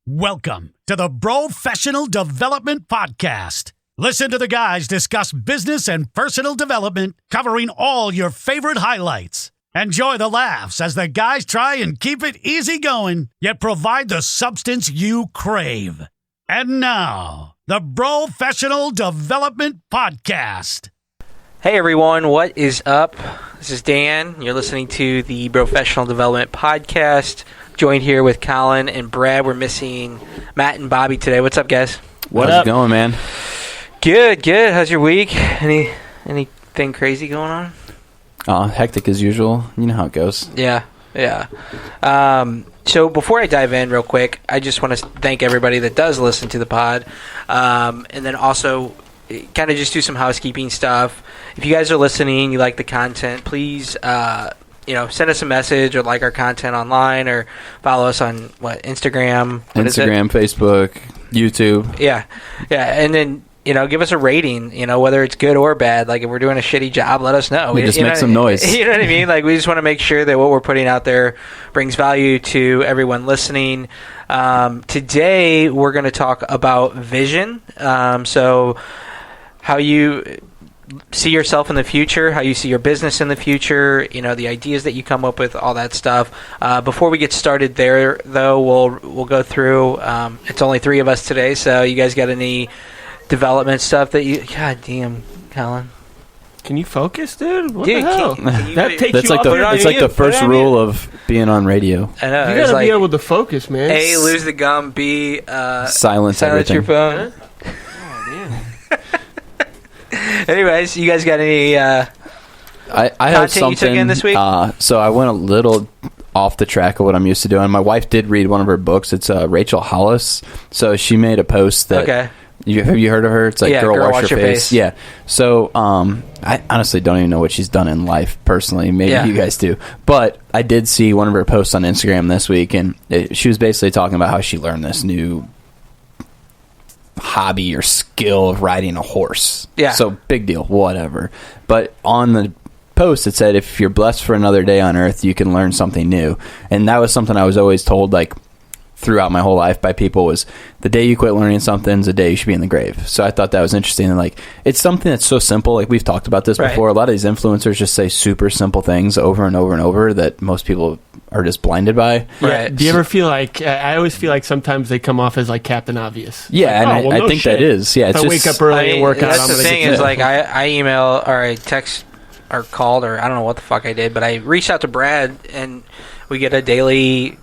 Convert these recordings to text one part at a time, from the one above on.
Welcome to the Brofessional Development Podcast. Listen to the guys discuss business and personal development, covering all your favorite highlights. Enjoy the laughs as the guys try and keep it easy going, yet provide the substance you crave. And now, the Brofessional Development Podcast. Hey everyone, what is up? This is Dan. You're listening to the Brofessional Development Podcast. Joined here with Colin and Brad. We're missing Matt and Bobby today. What's up, guys? How's it going, man? Good. How's your week? Anything crazy going on? Hectic as usual. You know how it goes. Yeah. So before I dive in real quick, I just want to thank everybody that does listen to the pod. And then also kind of just do some housekeeping stuff. If you guys are listening, you like the content, please send us a message or like our content online or follow us on Instagram, Facebook, YouTube. Yeah. And then give us a rating. Whether it's good or bad. Like if we're doing a shitty job, let us know. We just make some noise. You know what I mean? Like we just want to make sure that what we're putting out there brings value to everyone listening. Today we're going to talk about vision. So how you see yourself in the future, how you see your business in the future, the ideas that you come up with, all that stuff. Before we get started there, though, we'll go through. It's only three of us today, so you guys got any development stuff that you... God damn, Colin. Can you focus, dude? What Dude, the hell? That takes That's you like off it's like the first rule of being on radio. I know. You gotta be able to focus, man. A, lose the gum. B, silence everything. Your phone. Huh? Oh, damn. Anyways, you guys got any I have something you took in this week? So I went a little off the track of what I'm used to doing. My wife did read one of her books. It's Rachel Hollis. So she made a post that... Okay. Have you heard of her? It's like Girl Wash Your Face. Yeah. So I honestly don't even know what she's done in life personally. Maybe you guys do. But I did see one of her posts on Instagram this week, and she was basically talking about how she learned this new hobby or skill of riding a horse. Yeah. So big deal, whatever. But on the post it said, if you're blessed for another day on earth, you can learn something new. And that was something I was always told, like, throughout my whole life by people, was the day you quit learning something is the day you should be in the grave. So I thought that was interesting. And like, it's something that's so simple. Like we've talked about this before. A lot of these influencers just say super simple things over and over and over that most people are just blinded by. Right. Do you ever feel like, I always feel like sometimes they come off as like Captain Obvious. Yeah, like, and I think that is. Yeah, it's I wake up early and work out. That's the thing is, like, I email or I text or called, or I don't know what the fuck I did, but I reached out to Brad and we get a daily,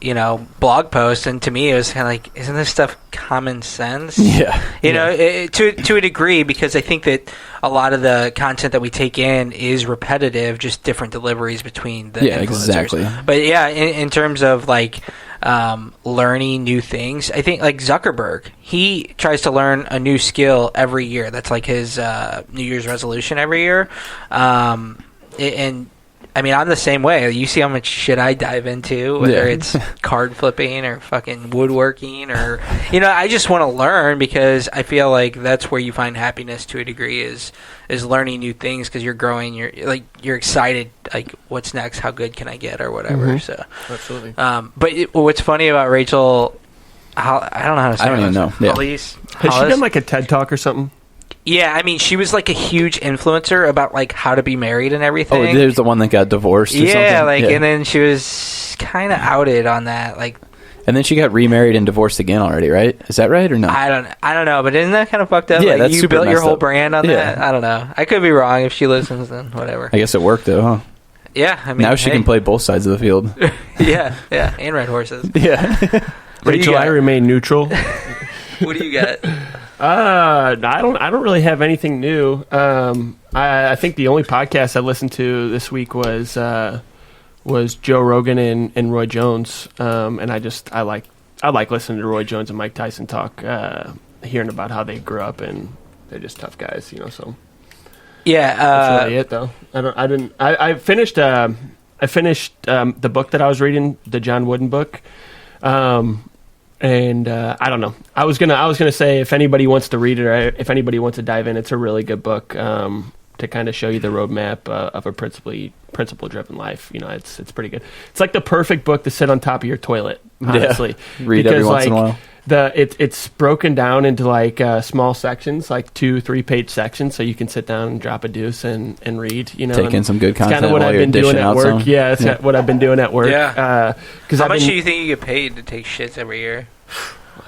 blog post, and to me it was kind of like, isn't this stuff common sense? Yeah. To a degree, because I think that a lot of the content that we take in is repetitive, just different deliveries between the influencers. Exactly. But yeah, in terms of like learning new things, I think like Zuckerberg, he tries to learn a new skill every year. That's like his New Year's resolution every year. And I mean, I'm the same way. You see how much shit I dive into, whether it's card flipping or fucking woodworking or, I just want to learn, because I feel like that's where you find happiness to a degree, is learning new things, because you're growing. You're excited. Like, what's next? How good can I get, or whatever? Mm-hmm. So, absolutely. But what's funny about Rachel? I don't know how to say it. I don't even know. Yeah. Has she done like a TED Talk or something? Yeah, I mean, she was like a huge influencer about like how to be married and everything. Oh, there's the one that got divorced or something? And then she was kind of outed on that. Like, and then she got remarried and divorced again already, right? Is that right or no? I don't know, but isn't that kind of fucked up? Yeah, like, that's you super built your whole up. brand on that? I don't know. I could be wrong. If she listens, then whatever. I guess it worked though, huh? Yeah, I mean, now she can play both sides of the field. yeah, and ride horses. Yeah. Rachel, I remain neutral. What do you got? I don't really have anything new. I think the only podcast I listened to this week was Joe Rogan and Roy Jones. And I like listening to Roy Jones and Mike Tyson talk, hearing about how they grew up, and they're just tough guys, so. Yeah, that's really it though. I finished the book that I was reading, the John Wooden book. And I don't know. I was gonna say, if anybody wants to read it, or if anybody wants to dive in, it's a really good book to kind of show you the roadmap of a principle-driven life. It's pretty good. It's like the perfect book to sit on top of your toilet, honestly. Yeah. Read every once in a while. It's broken down into like small sections, like 2-3 page sections, so you can sit down and drop a deuce and read. Take in some good content. Kind of what I've been doing at work. Some. Yeah, it's what I've been doing at work. Yeah. How much do you think you get paid to take shits every year?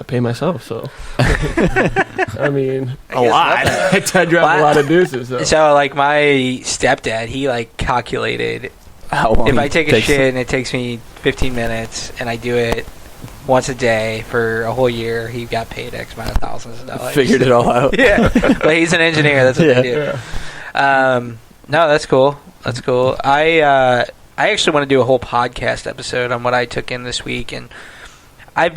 I pay myself, so I mean, a lot. I drop a lot of deuces. So like my stepdad, he like calculated how long if I take a shit and it takes me 15 minutes and I do it once a day for a whole year, he got paid X amount of thousands of dollars. Figured it all out. Yeah, but he's an engineer. That's what they do. Yeah. No, that's cool. That's cool. I actually want to do a whole podcast episode on what I took in this week, and I've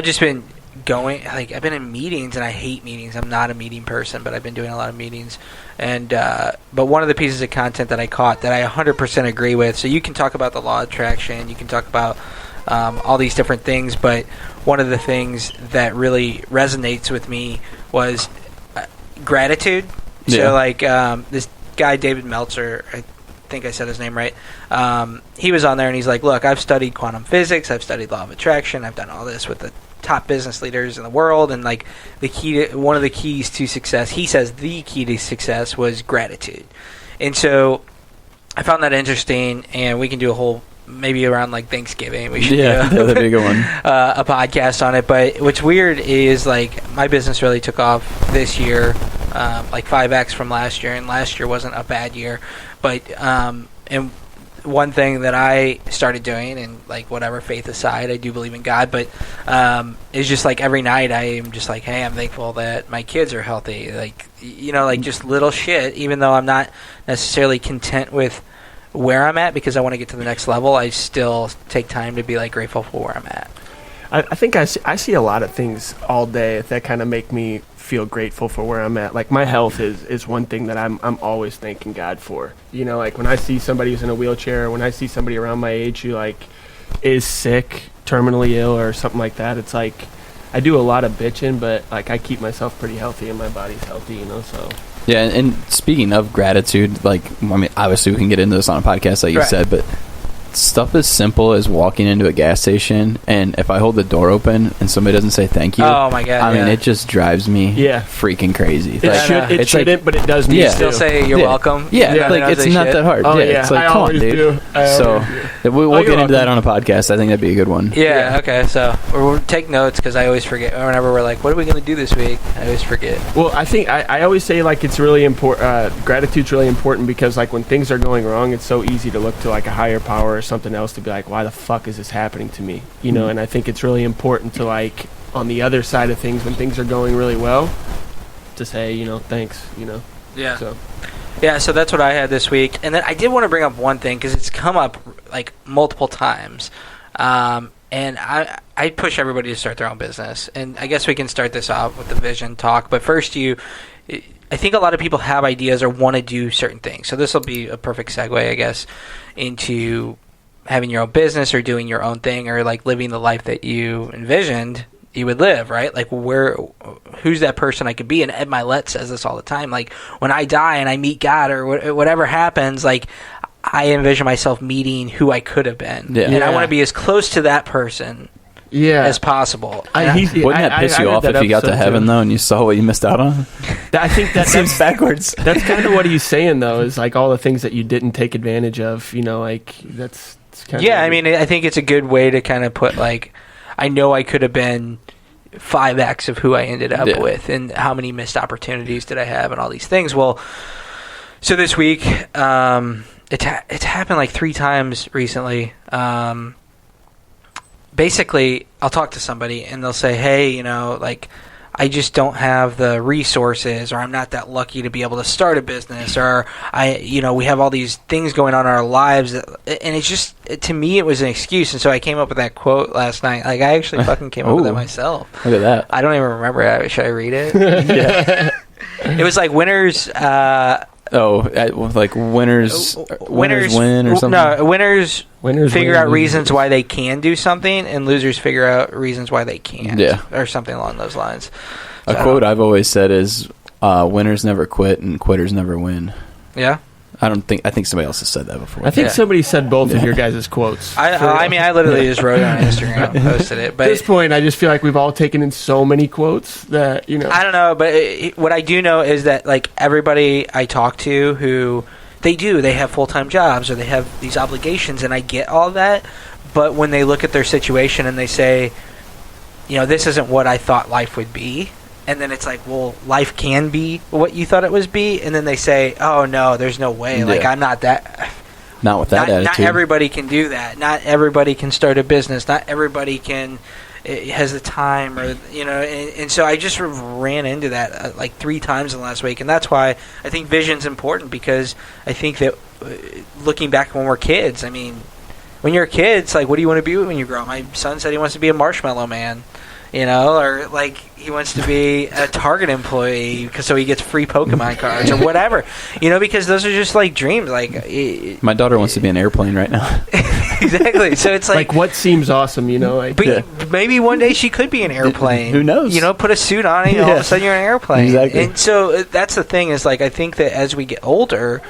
just been going, like, I've been in meetings, and I hate meetings. I'm not a meeting person, but I've been doing a lot of meetings. And but one of the pieces of content that I caught that I 100% agree with, so you can talk about the law of attraction, you can talk about all these different things, but one of the things that really resonates with me was gratitude. Yeah. So, like, this guy, David Meltzer, I think I said his name right, he was on there, and he's like, look, I've studied quantum physics, I've studied law of attraction, I've done all this with the top business leaders in the world, and like one of the keys to success, he says the key to success was gratitude. And so I found that interesting, and we can do a whole, maybe around like Thanksgiving, we should do that'd be a good one. A podcast on it. But what's weird is like my business really took off this year, like 5x from last year, and last year wasn't a bad year. But and one thing that I started doing, and like whatever faith aside, I do believe in God, but it's just like every night I am just like, hey, I'm thankful that my kids are healthy, like, you know, like just little shit. Even though I'm not necessarily content with where I'm at because I want to get to the next level, I still take time to be like grateful for where I'm at. I think I see a lot of things all day that kind of make me feel grateful for where I'm at. Like my health is one thing that I'm always thanking God for. You know, like when I see somebody who's in a wheelchair, when I see somebody around my age who like is sick, terminally ill or something like that, it's like I do a lot of bitching, but like I keep myself pretty healthy and my body's healthy, you know, so. Yeah, and speaking of gratitude, like, I mean, obviously we can get into this on a podcast like you said, but stuff as simple as walking into a gas station, and if I hold the door open and somebody doesn't say thank you, oh my god, I mean, it just drives me freaking crazy. It shouldn't, but it does me. You still say you're welcome. Yeah, like it's not that hard. It's like, come on, dude. So we'll get into that on a podcast. I think that'd be a good one. Yeah. Okay. So we'll take notes because I always forget. Whenever we're like, what are we going to do this week? I always forget. Well, I think I always say like it's really important. Gratitude's really important because like when things are going wrong, it's so easy to look to like a higher power or something else to be like, why the fuck is this happening to me? You know, and I think it's really important to like on the other side of things when things are going really well to say, you know, thanks, you know. Yeah. So that's what I had this week. And then I did want to bring up one thing because it's come up like multiple times. And I push everybody to start their own business. And I guess we can start this off with the vision talk. But first, I think a lot of people have ideas or want to do certain things. So this will be a perfect segue, I guess, into having your own business or doing your own thing or like living the life that you envisioned you would live, right? Like who's that person I could be? And Ed Milet says this all the time. Like when I die and I meet God or whatever happens, like I envision myself meeting who I could have been. Yeah. And I want to be as close to that person as possible. Wouldn't that piss you off if you got to heaven though and you saw what you missed out on? I think that seems backwards. That's kind of what he's saying though, is like all the things that you didn't take advantage of, you know, like that's kind of I mean, I think it's a good way to kind of put like, I know I could have been 5x of who I ended up with and how many missed opportunities did I have and all these things. Well, so this week, it's happened like 3 times recently. Basically, I'll talk to somebody and they'll say, hey, you know, like, I just don't have the resources, or I'm not that lucky to be able to start a business, or we have all these things going on in our lives, and it's just, to me, it was an excuse. And so I came up with that quote last night. Like I actually fucking came up with it myself. Look at that. I don't even remember it. Should I read it? Yeah. It was like winners. Like winners win or something. No, winners figure out reasons why they can do something, and losers figure out reasons why they can't. Yeah, or something along those lines. A quote I've always said is, "Winners never quit, and quitters never win." Yeah. I think somebody else has said that before. I think somebody said both of your guys' quotes. I literally just wrote it on Instagram and posted it. But at this point, I just feel like we've all taken in so many quotes that, I don't know, but what I do know is that, like, everybody I talk to who, they have full-time jobs or they have these obligations, and I get all that, but when they look at their situation and they say, this isn't what I thought life would be, and then it's like, well, life can be what you thought it was be, and then they say, oh, no, there's no way. Yeah. Like, I'm not that... Not with that attitude. Not everybody can do that. Not everybody can start a business. Not everybody has the time, or and so I just sort of ran into that like 3 times in the last week, and that's why I think vision's important, because I think that looking back when we're kids, I mean, when you're a kid, it's like, what do you want to be when you grow up? My son said he wants to be a marshmallow man. Or like he wants to be a Target employee so he gets free Pokemon cards or whatever, because those are just like dreams. Like my daughter wants to be an airplane right now. Exactly. So it's like what seems awesome, But maybe one day she could be an airplane. Who knows? Put a suit on and all of a sudden you're an airplane. Exactly. And so that's the thing, is like, I think that as we get older,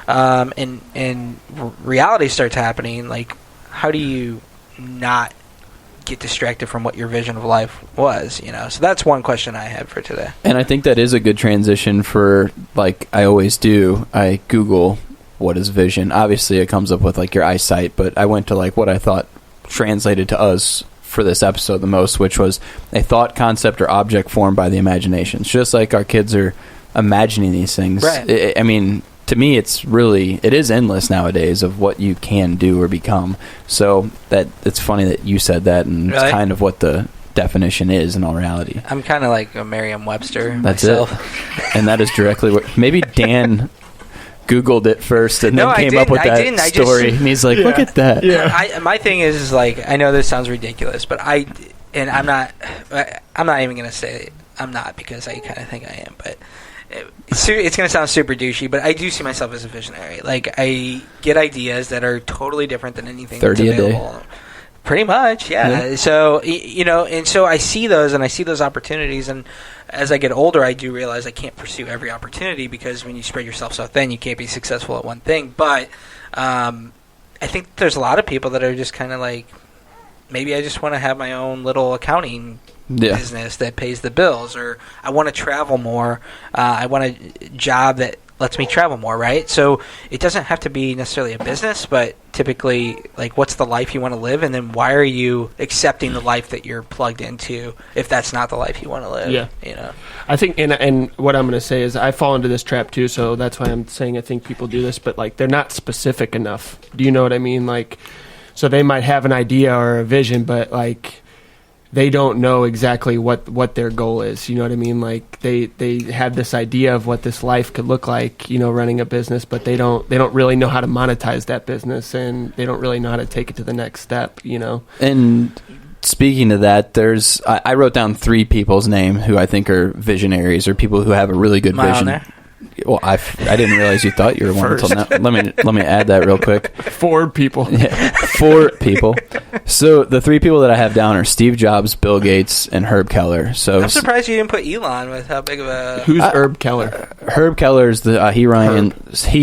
and reality starts happening, like, how do you not get distracted from what your vision of life was, So that's one question I had for today. And I think that is a good transition for, like I always do, I Google what is vision. Obviously it comes up with like your eyesight, but I went to like what I thought translated to us for this episode the most, which was a thought, concept, or object formed by the imagination. It's just like our kids are imagining these things. Right. I mean, to me, it is endless nowadays of what you can do or become. So it's funny that you said that, and really? It's kind of what the definition is in all reality. I'm kind of like a Merriam-Webster That's myself. It. And that is directly what... Maybe Dan Googled it first and then came up with that story. And he's like, look at that. Yeah. My thing is like, I know this sounds ridiculous, but I'm not even going to say I'm not, because I kind of think I am, but... It's going to sound super douchey, but I do see myself as a visionary. Like, I get ideas that are totally different than anything 30 that's available. A day. Pretty much, yeah. So, and so I see those, and I see those opportunities, and as I get older, I do realize I can't pursue every opportunity, because when you spread yourself so thin, you can't be successful at one thing. But I think there's a lot of people that are just kind of like, maybe I just want to have my own little accounting business that pays the bills, or I want to travel more. I want a job that lets me travel more, right? So it doesn't have to be necessarily a business, but typically, like, what's the life you want to live, and then why are you accepting the life that you're plugged into if that's not the life you want to live? Yeah. I think, and what I'm going to say is I fall into this trap too, so that's why I'm saying I think people do this, but like, they're not specific enough. Do you know what I mean? Like, so they might have an idea or a vision, but like, they don't know exactly what their goal is. You know what I mean? Like, they have this idea of what this life could look like, running a business, but they don't really know how to monetize that business, and they don't really know how to take it to the next step, And speaking of that, I wrote down 3 people's name who I think are visionaries, or people who have a really good vision. Well, I didn't realize you thought you were one until now. Let me add that real quick. 4 people. Yeah, 4 people. So the 3 people that I have down are Steve Jobs, Bill Gates, and Herb Keller. So I'm surprised you didn't put Elon with how big of a... Who's Herb Keller? Herb Keller is the he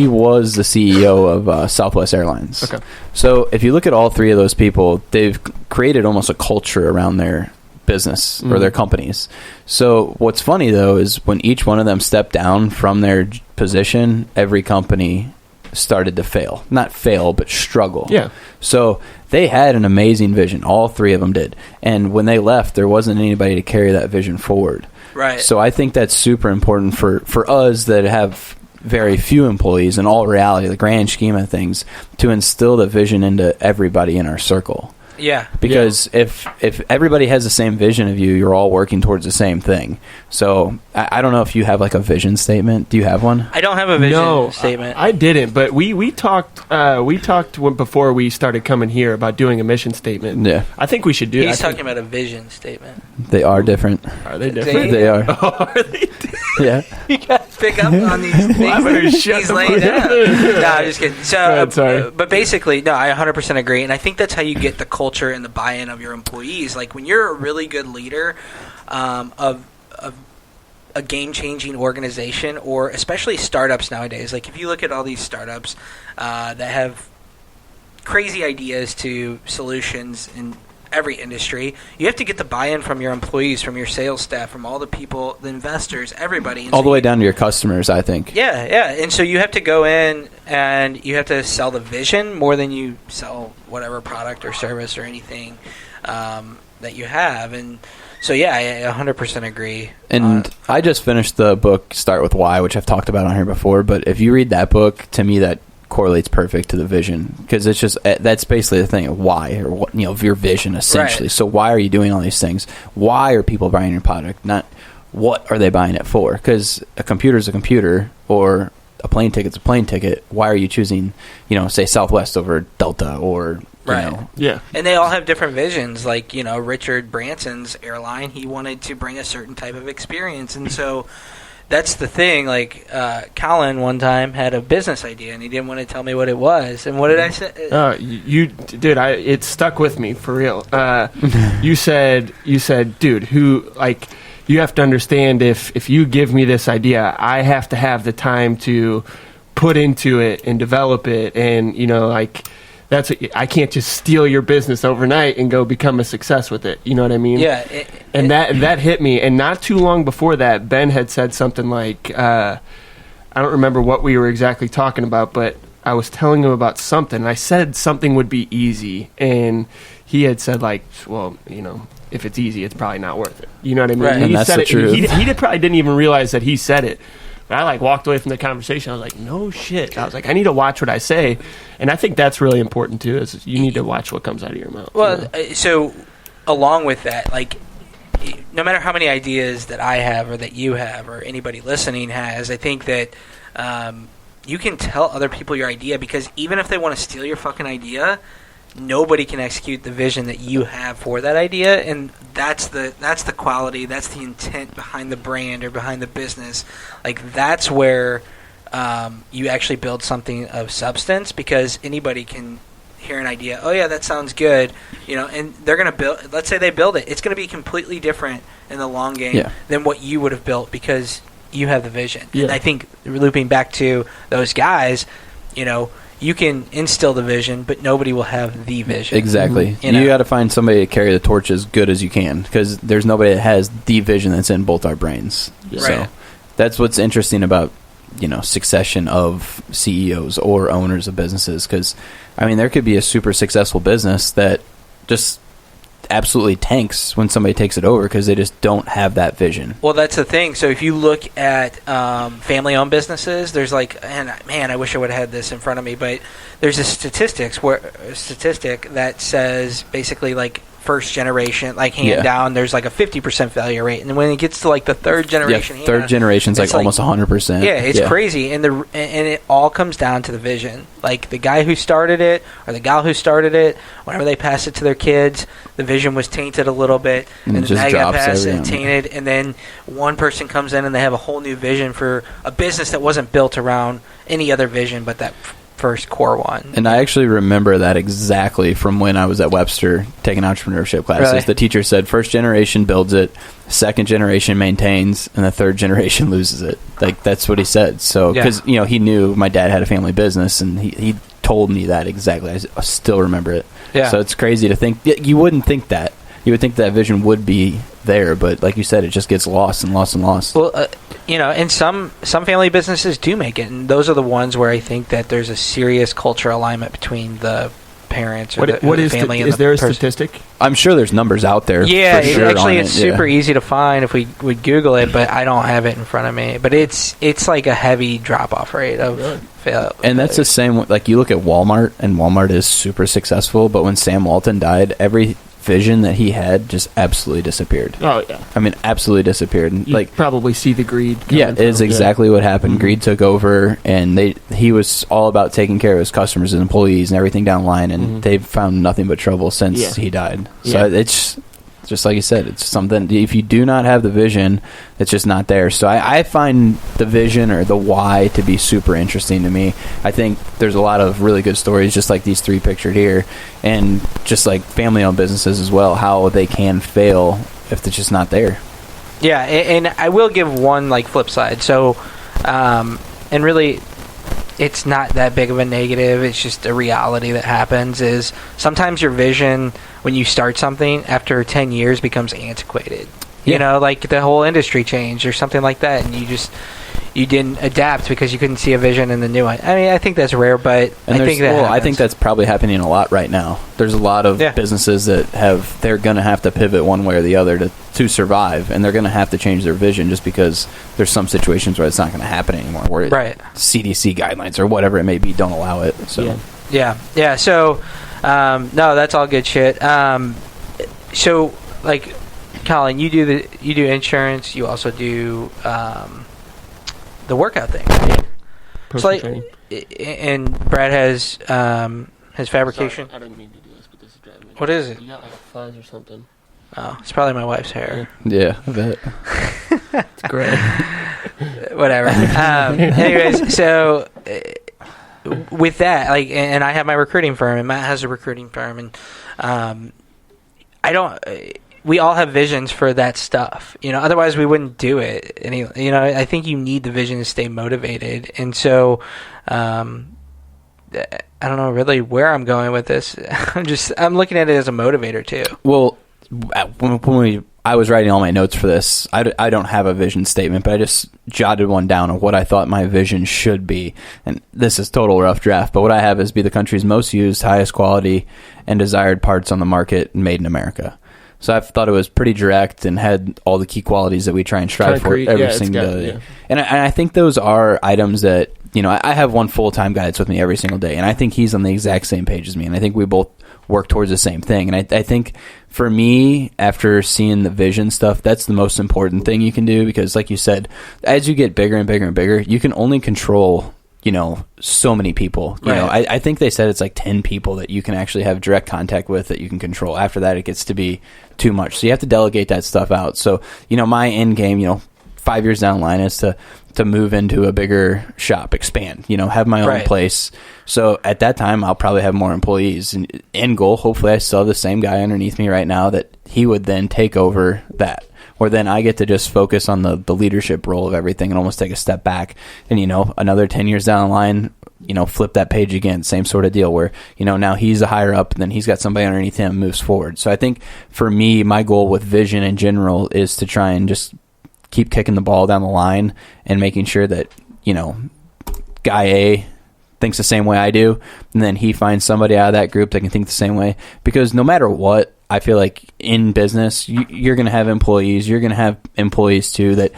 was the CEO of Southwest Airlines. Okay. So if you look at all 3 of those people, they've created almost a culture around their business or their companies. So what's funny though is when each one of them stepped down from their position, every company started to fail. Not fail, but struggle. Yeah. So they had an amazing vision. All 3 of them did. And when they left, there wasn't anybody to carry that vision forward. Right. So I think that's super important for us that have very few employees in all reality, the grand scheme of things, to instill the vision into everybody in our circle. Yeah. Because if everybody has the same vision of you, you're all working towards the same thing. So I don't know if you have like a vision statement. Do you have one? I don't have a vision statement. I didn't, but we talked before we started coming here about doing a mission statement. Yeah. I think we should do. He's talking about a vision statement. They are different. Are they different? They are. Oh, are they different? Yeah. You got to pick up on these things. He's laying down. No, I'm just kidding. So, sorry. But basically, no, I 100% agree, and I think that's how you get the culture and the buy-in of your employees. Like, when you're a really good leader of a game-changing organization, or especially startups nowadays. Like, if you look at all these startups that have crazy ideas to solutions in every industry, you have to get the buy-in from your employees, from your sales staff, from all the people, the investors, everybody. And all the way down to your customers, I think. Yeah. And so you have to go in and you have to sell the vision more than you sell whatever product or service or anything that you have. And so, yeah, I 100% agree. And I just finished the book Start With Why, which I've talked about on here before. But if you read that book, to me, that correlates perfect to the vision, because it's just, that's basically the thing of why, or what, of your vision, essentially. Right. So why are you doing all these things? Why are people buying your product? Not what are they buying it for? Because a computer is a computer, or a plane ticket's a plane ticket. Why are you choosing, say Southwest over Delta, or right. Yeah. And they all have different visions. Like, Richard Branson's airline, he wanted to bring a certain type of experience. And so that's the thing. Like, Colin one time had a business idea, and he didn't want to tell me what it was. And what did I say? It stuck with me, for real. You said, dude, you have to understand, if you give me this idea, I have to have the time to put into it and develop it. And, that's what, I can't just steal your business overnight and go become a success with it. You know what I mean? Yeah. That hit me. And not too long before that, Ben had said something like, I don't remember what we were exactly talking about, but I was telling him about something. And I said something would be easy. And he had said, well, if it's easy, it's probably not worth it. You know what I mean? Right. And that's the truth. He probably didn't even realize that he said it. But I walked away from the conversation. I was like, no shit. I was like, I need to watch what I say. And I think that's really important too, is you need to watch what comes out of your mouth. Well, so along with that, no matter how many ideas that I have or that you have or anybody listening has, I think that you can tell other people your idea, because even if they want to steal your fucking idea, nobody can execute the vision that you have for that idea. And that's the quality, that's the intent behind the brand or behind the business. That's where you actually build something of substance, because anybody can hear an idea, oh yeah, that sounds good, and they're going to build, let's say they build it, it's going to be completely different in the long game than what you would have built, because you have the vision. And I think, looping back to those guys, you can instill the vision, but nobody will have the vision. Exactly. You got to find somebody to carry the torch as good as you can, because there's nobody that has the vision that's in both our brains. Right. So that's what's interesting about, succession of CEOs or owners of businesses, because, there could be a super successful business that just absolutely tanks when somebody takes it over, because they just don't have that vision. Well, that's the thing. So if you look at family-owned businesses, there's and man, I wish I would have had this in front of me, but there's a statistic that says basically first generation, down, there's a 50% failure rate, and when it gets to the third generation, third generation's almost 100%. Yeah, it's crazy, and it all comes down to the vision. The guy who started it or the gal who started it, whenever they pass it to their kids, the vision was tainted a little bit, and then they got passed and tainted, and then one person comes in and they have a whole new vision for a business that wasn't built around any other vision but that first core one. And I actually remember that exactly from when I was at Webster taking entrepreneurship classes. Really? The teacher said first generation builds it, second generation maintains, and the third generation loses it. That's what he said. So because he knew my dad had a family business, and he told me that exactly. I still remember it. Yeah. So it's crazy to think. You wouldn't think that. You would think that vision would be there, but like you said, it just gets lost and lost and lost. Well, and some family businesses do make it, and those are the ones where I think that there's a serious cultural alignment between the parents or the family and the person. Is there a statistic? I'm sure there's numbers out there. Yeah, it's it. Super easy to find if we would Google it, but I don't have it in front of me. But it's a heavy drop-off rate of failure. And that's the same, you look at Walmart, and Walmart is super successful, but when Sam Walton died, every vision that he had just absolutely disappeared. Oh yeah, absolutely disappeared. You probably see the greed. Yeah, it's exactly what happened. Mm-hmm. Greed took over, and he was all about taking care of his customers and employees and everything down the line, and they've found nothing but trouble since he died. So it's just like you said, it's something, if you do not have the vision, it's just not there. So I find the vision or the why to be super interesting to me. I think there's a lot of really good stories, just like these three pictured here, and just like family-owned businesses as well, how they can fail if it's just not there. Yeah, and I will give one like flip side. So, and really, it's not that big of a negative. It's just a reality that happens. Is sometimes your vision when you start something after 10 years becomes antiquated. Yeah. You know, like the whole industry changed or something like that, and you didn't adapt because you couldn't see a vision in the new one. I mean, I think that's rare, but I think that's probably happening a lot right now. There's a lot of businesses that they're going to have to pivot one way or the other to survive, and they're going to have to change their vision just because there's some situations where it's not going to happen anymore, where CDC guidelines or whatever it may be don't allow it. So yeah. So no, that's all good shit. So like, Colin, you do insurance. You also do the workout thing. Personal training. And Brad has fabrication. Sorry, I didn't mean to do this, but this is driving me. What is it? You got like flies or something. Oh, it's probably my wife's hair. Yeah, I bet. It's great. Whatever. Anyways, so with that, like, and I have my recruiting firm, and Matt has a recruiting firm, and we all have visions for that stuff, you know, otherwise we wouldn't do it. And, you know, I think you need the vision to stay motivated. And so, I don't know really where I'm going with this. I'm looking at it as a motivator too. Well, when I was writing all my notes for this, I don't have a vision statement, but I just jotted one down of what I thought my vision should be. And this is total rough draft, but what I have is be the country's most used, highest quality, and desired parts on the market made in America. So I thought it was pretty direct and had all the key qualities that we try and strive for every single day. Yeah. And I think those are items that, you know, I have one full-time guy that's with me every single day, and I think he's on the exact same page as me, and I think we both work towards the same thing. And I think for me, after seeing the vision stuff, that's the most important thing you can do, because like you said, as you get bigger and bigger and bigger, you can only control, you know, so many people. You know, I think they said it's like 10 people that you can actually have direct contact with that you can control. After that, it gets to be too much. So you have to delegate that stuff out. So, you know, my end game, you know, 5 years down the line is to move into a bigger shop, expand, you know, have my own place. So at that time, I'll probably have more employees. And end goal, hopefully I still have the same guy underneath me right now that he would then take over that. Or then I get to just focus on the leadership role of everything and almost take a step back. And, you know, another 10 years down the line, you know, flip that page again, same sort of deal where, you know, now he's a higher up and then he's got somebody underneath him, moves forward. So I think for me, my goal with vision in general is to try and just keep kicking the ball down the line and making sure that, you know, guy A thinks the same way I do, and then he finds somebody out of that group that can think the same way. Because no matter what, I feel like in business, you're going to have employees. You're going to have employees too that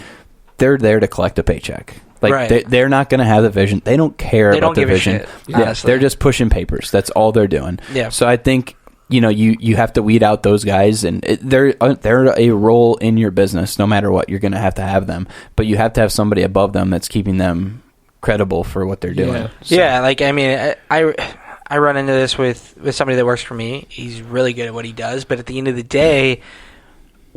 they're there to collect a paycheck. Like they're not going to have the vision. They don't care about the vision. They're just pushing papers. That's all they're doing. Yeah. So I think, you know, you have to weed out those guys, and they're a role in your business. No matter what, you're going to have them, but you have to have somebody above them that's keeping them credible for what they're doing. Yeah, like I mean, I run into this with somebody that works for me. He's really good at what he does, but at the end of the day,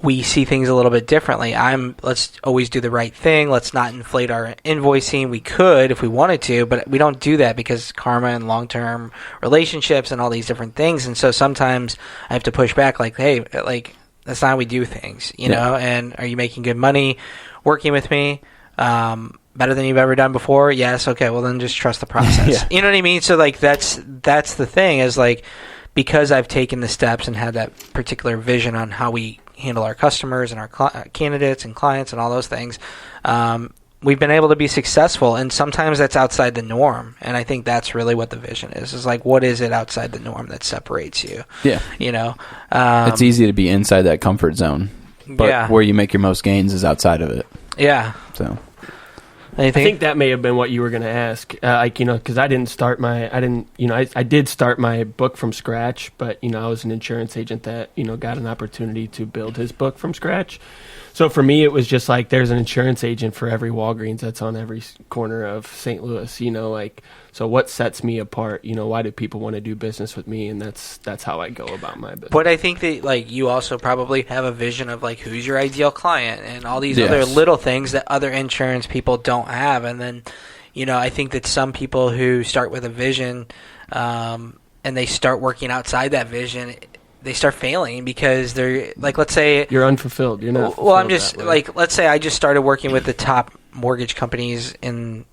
we see things a little bit differently. Let's always do the right thing. Let's not inflate our invoicing. We could if we wanted to, but we don't do that because karma and long-term relationships and all these different things. And so sometimes I have to push back like, hey, like that's not how we do things, you know? And are you making good money working with me? Better than you've ever done before? Yes. Okay. Well, then just trust the process. You know what I mean? So like that's the thing is like, because I've taken the steps and had that particular vision on how we handle our customers and our candidates and clients and all those things, we've been able to be successful. And sometimes that's outside the norm. And I think that's really what the vision is like, what is it outside the norm that separates you? Yeah. You know, it's easy to be inside that comfort zone, but where you make your most gains is outside of it. Yeah. So I think that may have been what you were going to ask, like, you know, because I did start my book from scratch, but, you know, I was an insurance agent that, you know, got an opportunity to build his book from scratch. So for me, it was just like there's an insurance agent for every Walgreens that's on every corner of St. Louis, you know, like, so what sets me apart? You know, why do people want to do business with me? And that's how I go about my business. But I think that, like, you also probably have a vision of, like, who's your ideal client and all these other little things that other insurance people don't have. And then, you know, I think that some people who start with a vision and they start working outside that vision, they start failing because they're like, let's say you're unfulfilled. You're not. Well, I'm just like, let's say I just started working with the top mortgage companies in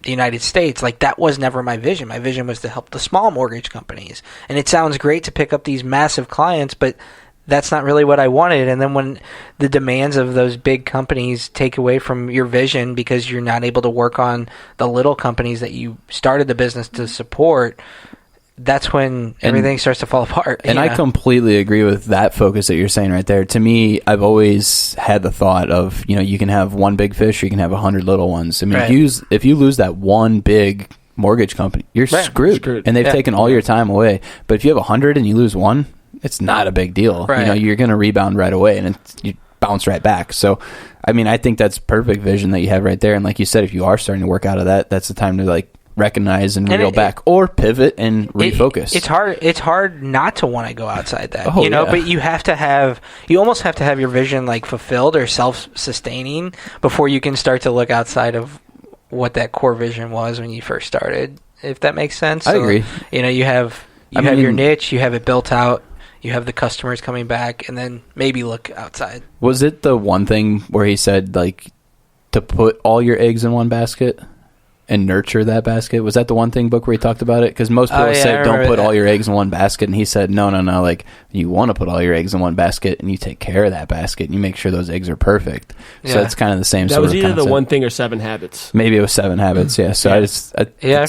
the United States. Like, that was never my vision. My vision was to help the small mortgage companies. And it sounds great to pick up these massive clients, but that's not really what I wanted. And then when the demands of those big companies take away from your vision because you're not able to work on the little companies that you started the business to support, that's when everything starts to fall apart. And I completely agree with that focus that you're saying right there. To me, I've always had the thought of, you can have one big fish or you can have 100 little ones. I mean, if you lose that one big mortgage company, you're screwed. And they've taken all your time away. But if you have 100 and you lose one, it's not a big deal. Right. You're going to rebound right away and you bounce right back. So, I mean, I think that's perfect vision that you have right there. And like you said, if you are starting to work out of that, that's the time to recognize and reel back or pivot and refocus. It's hard not to want to go outside that, but you almost have to have your vision fulfilled or self-sustaining before you can start to look outside of what that core vision was when you first started, if that makes sense. I agree. You have your niche, you have it built out, you have the customers coming back, and then maybe look outside. Was it the one thing where he said to put all your eggs in one basket and nurture that basket? Was that the one thing book where he talked about it? Because most people say don't put all your eggs in one basket, and he said no, you want to put all your eggs in one basket and you take care of that basket and you make sure those eggs are perfect. So it's kind of the same sort of concept. That was either the One Thing or 7 Habits. Maybe it was 7 Habits, So it's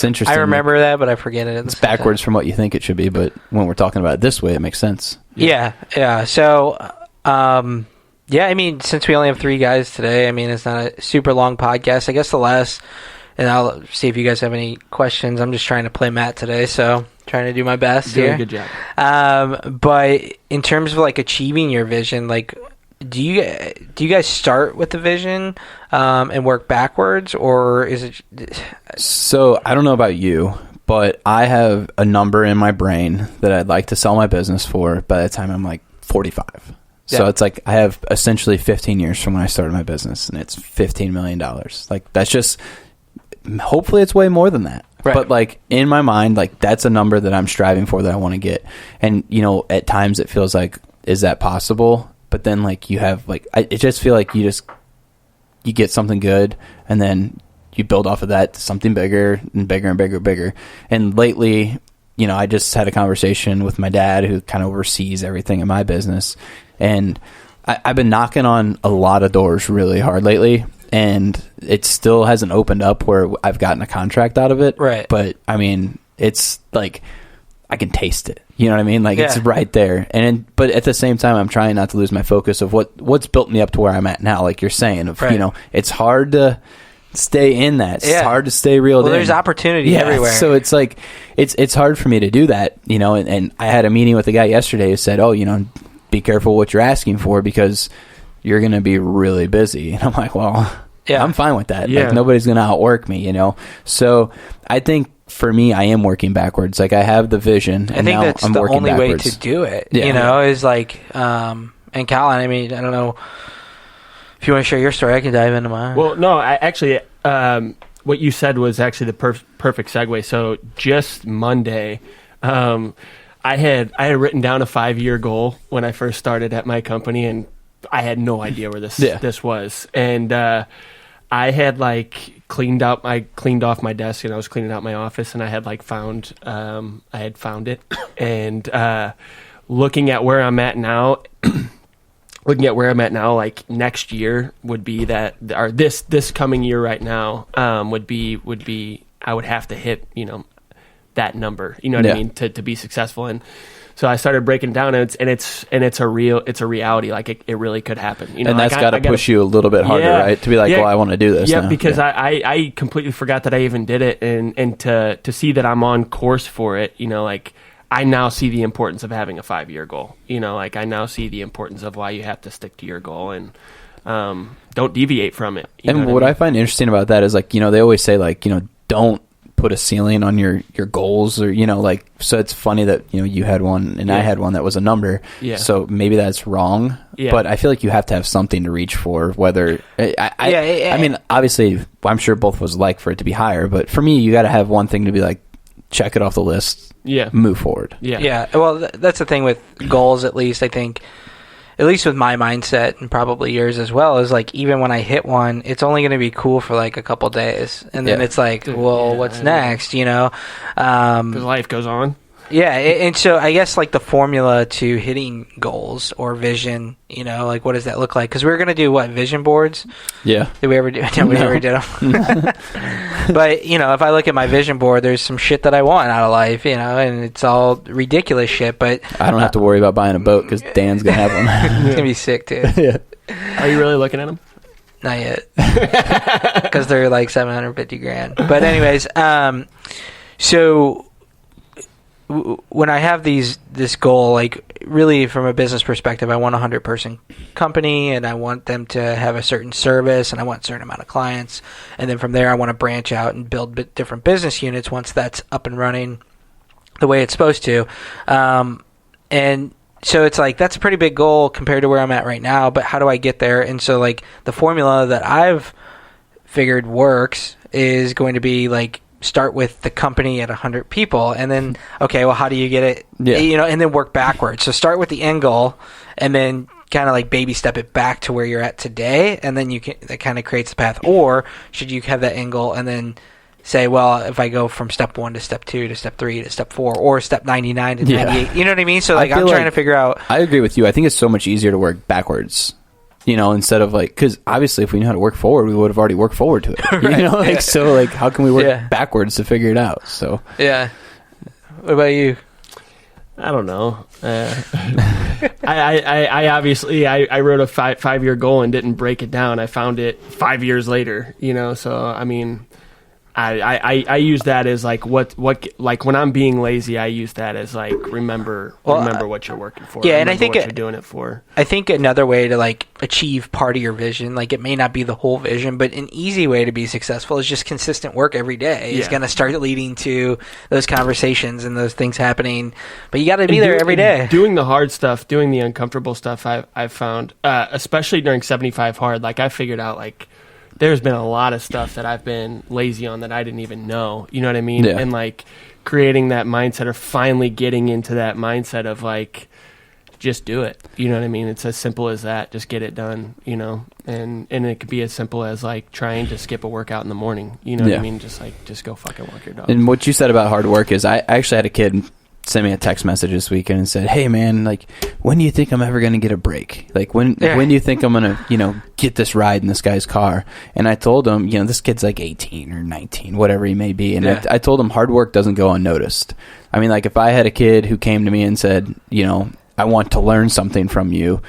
interesting. I remember that, but I forget it. It's backwards from what you think it should be, but when we're talking about it this way, it makes sense. Yeah. So I mean, since we only have 3 guys today, I mean, it's not a super long podcast. I guess the last... And I'll see if you guys have any questions. I'm just trying to play Matt today, so trying to do my best here. Good job. But in terms of achieving your vision, do you guys start with the vision and work backwards, or is it? So I don't know about you, but I have a number in my brain that I'd like to sell my business for by the time I'm 45. So it's I have essentially 15 years from when I started my business, and it's $15 million. That's just. Hopefully it's way more than that. Right. But in my mind, that's a number that I'm striving for, that I want to get. And at times it feels is that possible? But then you have I just feel you get something good, and then you build off of that to something bigger and bigger and bigger and bigger. And lately, I just had a conversation with my dad, who kind of oversees everything in my business, and I've been knocking on a lot of doors really hard lately. And it still hasn't opened up where I've gotten a contract out of it. Right. But, I mean, it's I can taste it. You know what I mean? It's right there. But at the same time, I'm trying not to lose my focus of what's built me up to where I'm at now, like you're saying. It's hard to stay in that. It's hard to stay reeled in. There's opportunity everywhere. So it's it's hard for me to do that, and I had a meeting with a guy yesterday who said, be careful what you're asking for, because you're going to be really busy. And I'm well, I'm fine with that. Nobody's going to outwork me, So I think for me, I am working backwards. I have the vision, and now I'm working backwards. I think that's the only way to do it, is and Colin, I mean, I don't know if you want to share your story, I can dive into mine. Well, no, I actually, what you said was actually the perfect segue. So just Monday, I had written down a 5-year goal when I first started at my company, and I had no idea where this was. And I had cleaned off my desk, and I was cleaning out my office, and I had found it. And looking at where I'm at now, next year would be that, or this coming year right now, would be I would have to hit that number, what I mean, to be successful. And so I started breaking down, and it's a reality. It really could happen. And that's got to push you a little bit harder, right? To be well, I want to do this. Yeah, now. Because I completely forgot that I even did it, and to see that I'm on course for it. I now see the importance of having a 5-year goal. I now see the importance of why you have to stick to your goal and don't deviate from it. And what I find interesting about that is they always say don't put a ceiling on your goals, or so it's funny that you had one and I had one that was a number, so maybe that's wrong, but I feel you have to have something to reach for, whether I mean, obviously I'm sure both was for it to be higher, but for me, you got to have one thing to be check it off the list, yeah, move forward. Yeah. Well, that's the thing with goals, at least, I think, at least with my mindset and probably yours as well, is like, even when I hit one, it's only going to be cool for like a couple days. And then it's like, well, what's next, you know? Because life goes on. Yeah, and so I guess like the formula to hitting goals or vision, you know, like what does that look like? Because we were going to do vision boards? Yeah. Did we ever do? No, we never did them. But, you know, if I look at my vision board, there's some shit that I want out of life, you know, and it's all ridiculous shit. But I don't have to worry about buying a boat because Dan's going to have one. It's going to be sick, too. Yeah. Are you really looking at them? Not yet. Because they're like $750,000. But anyways, so when I have this goal, like really from a business perspective, I want a 100-person company, and I want them to have a certain service, and I want a certain amount of clients, and then from there I want to branch out and build different business units once that's up and running the way it's supposed to. And so it's like, that's a pretty big goal compared to where I'm at right now, but how do I get there? And so like the formula that I've figured works is going to be like, start with the company at 100 people, and then, okay, well, how do you get it, you know, and then work backwards. So start with the end goal, and then kind of like baby step it back to where you're at today, and then that kind of creates the path. Or should you have that end goal and then say, well, if I go from step 1 to step 2 to step 3 to step 4, or step 99 to 98, you know what I mean? So like, I'm trying to figure out. I agree with you. I think it's so much easier to work backwards. You know, instead of like, because obviously if we knew how to work forward, we would have already worked forward to it. Right. You know, like, so like, how can we work backwards to figure it out? So, yeah. What about you? I don't know. I obviously, I wrote a five-year goal and didn't break it down. I found it 5 years later, you know, so I mean, I use that as like what like when I'm being lazy, I use that as like remember what you're working for. Yeah, and I think what you're doing it for. I think another way to like achieve part of your vision, like it may not be the whole vision, but an easy way to be successful is just consistent work every day. It's going to start leading to those conversations and those things happening. But you got to be there every day. Doing the hard stuff, doing the uncomfortable stuff. I've found, especially during 75 Hard, like I figured out like. There's been a lot of stuff that I've been lazy on that I didn't even know. You know what I mean? Yeah. And like creating that mindset, or finally getting into that mindset of like, just do it. You know what I mean? It's as simple as that. Just get it done, you know? And it could be as simple as like trying to skip a workout in the morning. You know what I mean? Just go fucking walk your dog. And what you said about hard work is I actually had a kid sent me a text message this weekend and said, hey man, like, when do you think I'm ever going to get a break? Like, when do you think I'm going to, you know, get this ride in this guy's car? And I told him, you know, this kid's like 18 or 19, whatever he may be. And I told him hard work doesn't go unnoticed. I mean, like, if I had a kid who came to me and said, you know, I want to learn something from you,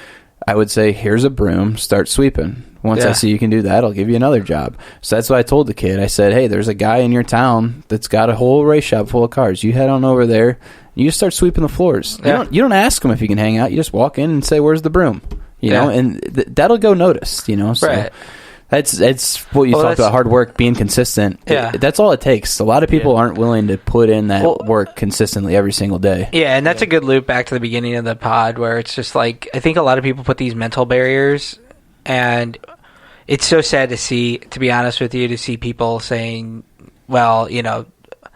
I would say, here's a broom, start sweeping. Once I see you can do that, I'll give you another job. So that's what I told the kid. I said, hey, there's a guy in your town that's got a whole race shop full of cars. You head on over there. You just start sweeping the floors. You don't ask him if he can hang out. You just walk in and say, where's the broom? You know, and that'll go noticed, you know. So that's what you talked about, hard work, being consistent. That's all it takes. A lot of people aren't willing to put in that work consistently every single day. Yeah, and that's a good loop back to the beginning of the pod, where it's just like, I think a lot of people put these mental barriers, and it's so sad to see, to be honest with you, to see people saying, well, you know,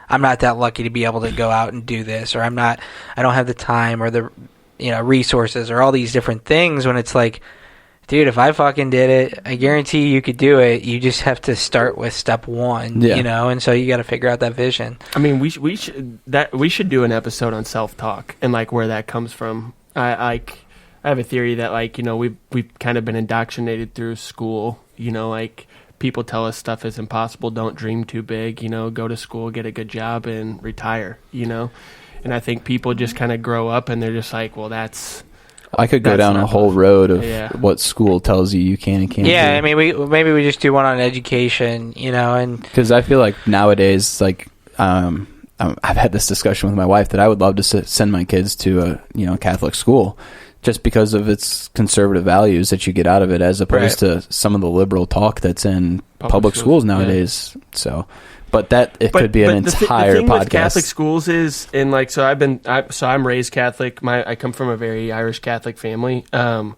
I'm not that lucky to be able to go out and do this, or I don't have the time or the, you know, resources or all these different things, when it's like, dude, if I fucking did it, I guarantee you could do it. You just have to start with step 1, you know, and so you got to figure out that vision. I mean, we should do an episode on self-talk and like where that comes from. I have a theory that, like, you know, we've kind of been indoctrinated through school, you know, like people tell us stuff is impossible, don't dream too big, you know, go to school, get a good job, and retire, you know. And I think people just kind of grow up and they're just like, well, I could go down a whole road of what school tells you can and can't do. I mean, maybe we just do one on education, you know, and because I feel like nowadays, like, I've had this discussion with my wife that I would love to send my kids to a Catholic school, just because of its conservative values that you get out of it, as opposed to some of the liberal talk that's in public schools nowadays. So, but could be an entire the thing podcast. With Catholic schools is, and like, so I'm raised Catholic. I come from a very Irish Catholic family. The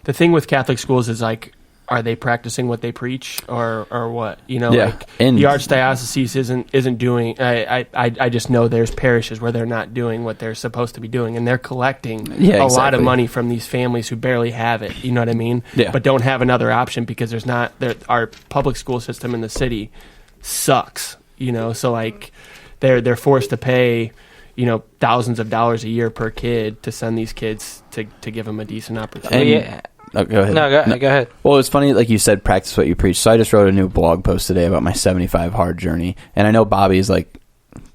thing with Catholic schools is like, are they practicing what they preach or what? The archdiocese isn't doing. I just know there's parishes where they're not doing what they're supposed to be doing, and they're collecting a lot of money from these families who barely have it. You know what I mean? Yeah. But don't have another option because there's not. Our public school system in the city sucks. So like they're forced to pay thousands of dollars a year per kid to send these kids to give them a decent opportunity. Oh, go ahead. Go ahead. Well, it's funny, like you said, practice what you preach. So I just wrote a new blog post today about my 75 hard journey, and I know Bobby's like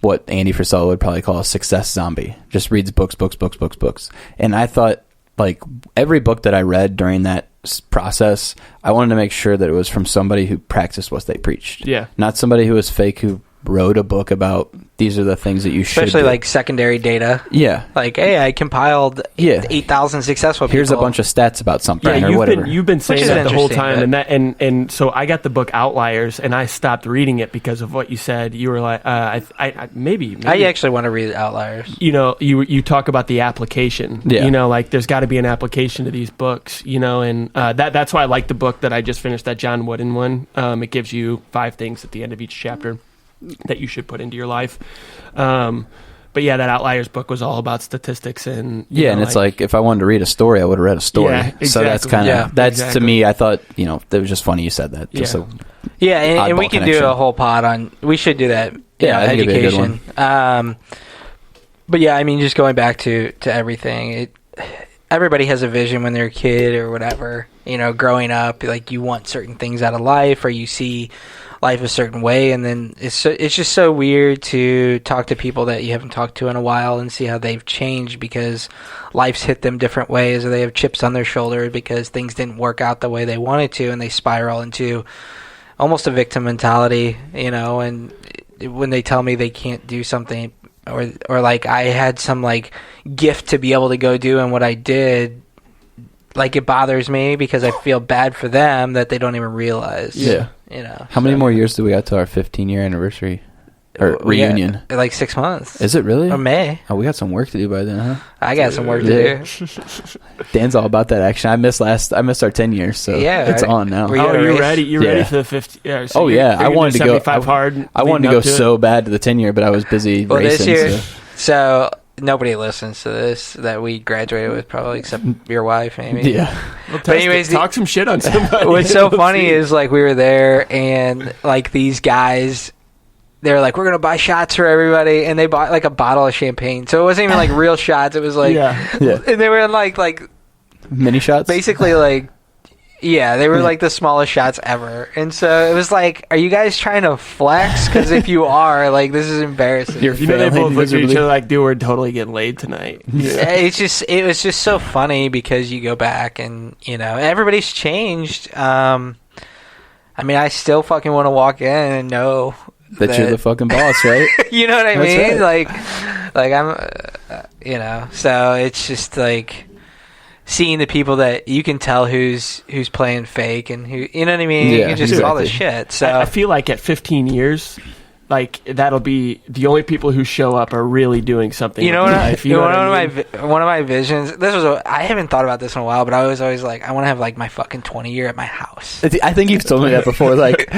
what Andy Frisella would probably call a success zombie. Just reads books. And I thought, like, every book that I read during that process, I wanted to make sure that it was from somebody who practiced what they preached. Yeah. Not somebody who was fake, who wrote a book about these are the things that you should Especially do. like secondary data. Yeah. Like, hey, I compiled 8,000 successful people. Here's a bunch of stats about something or whatever. You've been saying that the whole time, and so I got the book Outliers, and I stopped reading it because of what you said. You were like, maybe. I actually want to read Outliers. You talk about the application. Yeah. Like there's got to be an application to these books. And that's why I like the book that I just finished, that John Wooden one. It gives you 5 things at the end of each chapter that you should put into your life. But yeah, that Outliers book was all about statistics and it's like if I wanted to read a story, I would have read a story. Yeah, exactly. So that's kind of to me. I thought it was just funny you said that. Just and we could do a whole pod on. We should do that. I think it'd be a good one. But yeah, I mean, just going back to everything. Everybody has a vision when they're a kid or whatever. Growing up, like you want certain things out of life, or you see life a certain way, and then it's just so weird to talk to people that you haven't talked to in a while and see how they've changed because life's hit them different ways, or they have chips on their shoulder because things didn't work out the way they wanted to, and they spiral into almost a victim mentality, and when they tell me they can't do something, or like I had some like gift to be able to go do, and what I did, like it bothers me because I feel bad for them that they don't even realize. Yeah. How many more years do we got to our 15-year anniversary or reunion? Like 6 months. Is it really? Or May. Oh, we got some work to do by then, huh? I got some work to do. Dan's all about that action. I missed our 10 years, so it's on now. You're ready. You're ready for the 50. Yeah, so I wanted to go 75 hard. I wanted to go so bad to the 10-year, but I was busy racing. This year, so nobody listens to this that we graduated with, probably except your wife, maybe. Yeah. Well, but anyways, talk some shit on somebody. What's so funny is like we were there, and like these guys, they were like, "We're gonna buy shots for everybody," and they bought like a bottle of champagne. So it wasn't even like real shots. It was like, and they were in like mini shots, basically like. Yeah, they were like the smallest shots ever. And so it was like, are you guys trying to flex? Because if you are, like, this is embarrassing. They both looked at each other like, dude, we're totally getting laid tonight. Yeah. It was just so funny because you go back and, everybody's changed. I mean, I still fucking want to walk in and know that you're the fucking boss, right? You know what I mean? Right. Like I'm, so it's just like, seeing the people that you can tell who's playing fake and who, you know what I mean? You can just all the shit. So I feel like at 15 years, like that'll be the only people who show up are really doing something. One of my visions. I haven't thought about this in a while, but I was always like, I want to have like my fucking 20 year at my house. I think you've told me that before. Like,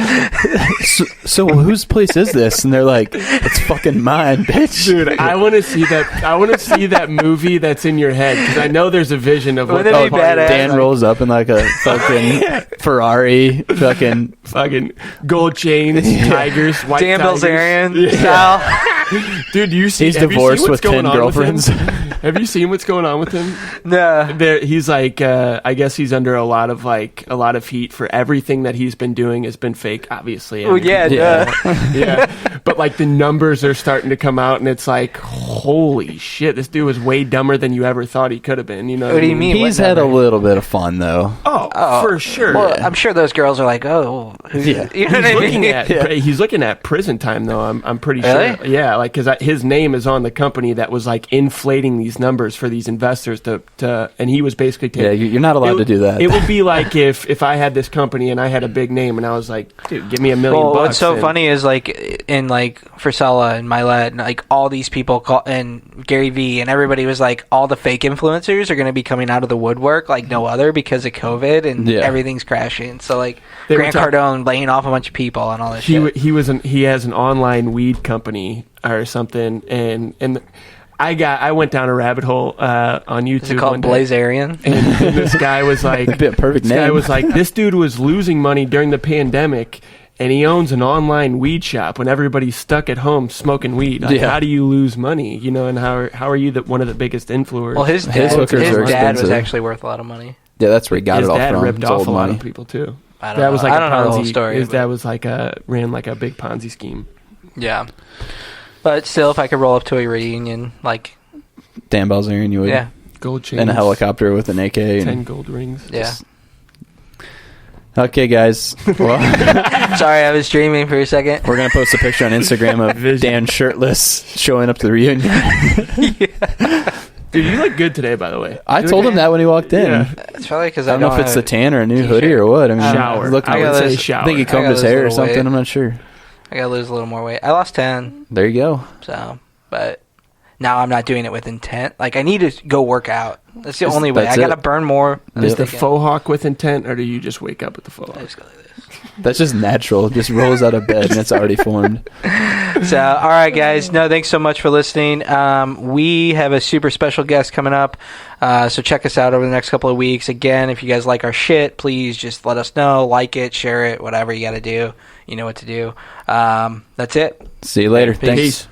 so whose place is this? And they're like, it's fucking mine, bitch. Dude, I want to see that. I want to see that movie that's in your head because I know there's a vision of what Dan rolls up in like a fucking Ferrari, fucking gold chains, tigers, white Dan tigers. Bilzerian style. Dude, he's divorced with 10 girlfriends. Have you seen what's going on with him? No. He's like, I guess he's under a lot of heat for everything that he's been doing has been fake, obviously. Yeah. But like the numbers are starting to come out, and it's like, holy shit, this dude was way dumber than you ever thought he could have been. You know? What do you mean? He's had a little bit of fun though. Oh, for sure. Well, I'm sure those girls are like, you know what I mean? He's looking at prison time. time though. I'm pretty Really? sure. Yeah, like because his name is on the company that was like inflating these numbers for these investors to and he was basically taking, you're not allowed to do that. It would be like if I had this company and I had a big name and I was like, dude, give me $1 million. Well, what's so funny is like in like Frisella and Milet, like all these people and Gary Vee and everybody was like, all the fake influencers are going to be coming out of the woodwork like no other because of COVID and everything's crashing. So like Grant Cardone laying off a bunch of people and all this shit. He has an online weed company or something, and I went down a rabbit hole on YouTube. Is it called Blazarian? And this guy was like, perfect name. Guy was like, this dude was losing money during the pandemic, and he owns an online weed shop when everybody's stuck at home smoking weed. Like, how do you lose money? You know, and how are you one of the biggest influencers? Well, his dad was actually worth a lot of money. Yeah, that's where he got it all from. His dad ripped off a lot of people too. I don't know the whole story. His dad was like ran like a big Ponzi scheme. Yeah, but still, if I could roll up to a reunion, like Dan Balzerian, you would. Yeah, gold chains and a helicopter with an AK. 10 gold rings. Yeah. Okay, guys. Well, sorry, I was dreaming for a second. We're gonna post a picture on Instagram of Dan shirtless showing up to the reunion. Dude, you look good today, by the way. I told him that when he walked in. Yeah. It's probably because I don't know if it's the tan or a new hoodie or what. I mean, shower. I think he combed his hair or something. Weight. I'm not sure. I gotta lose a little more weight. I lost 10. There you go. So, but now I'm not doing it with intent. Like I need to go work out. That's the only way. I gotta burn more. Is the faux hawk with intent, or do you just wake up with the faux hawk? I just go like this. That's just natural. Just rolls out of bed and it's already formed. So, all right, guys. No, thanks so much for listening. We have a super special guest coming up. So check us out over the next couple of weeks. Again, if you guys like our shit, please just let us know. Like it, share it, whatever you got to do. You know what to do. That's it. See you later. Peace. Thanks.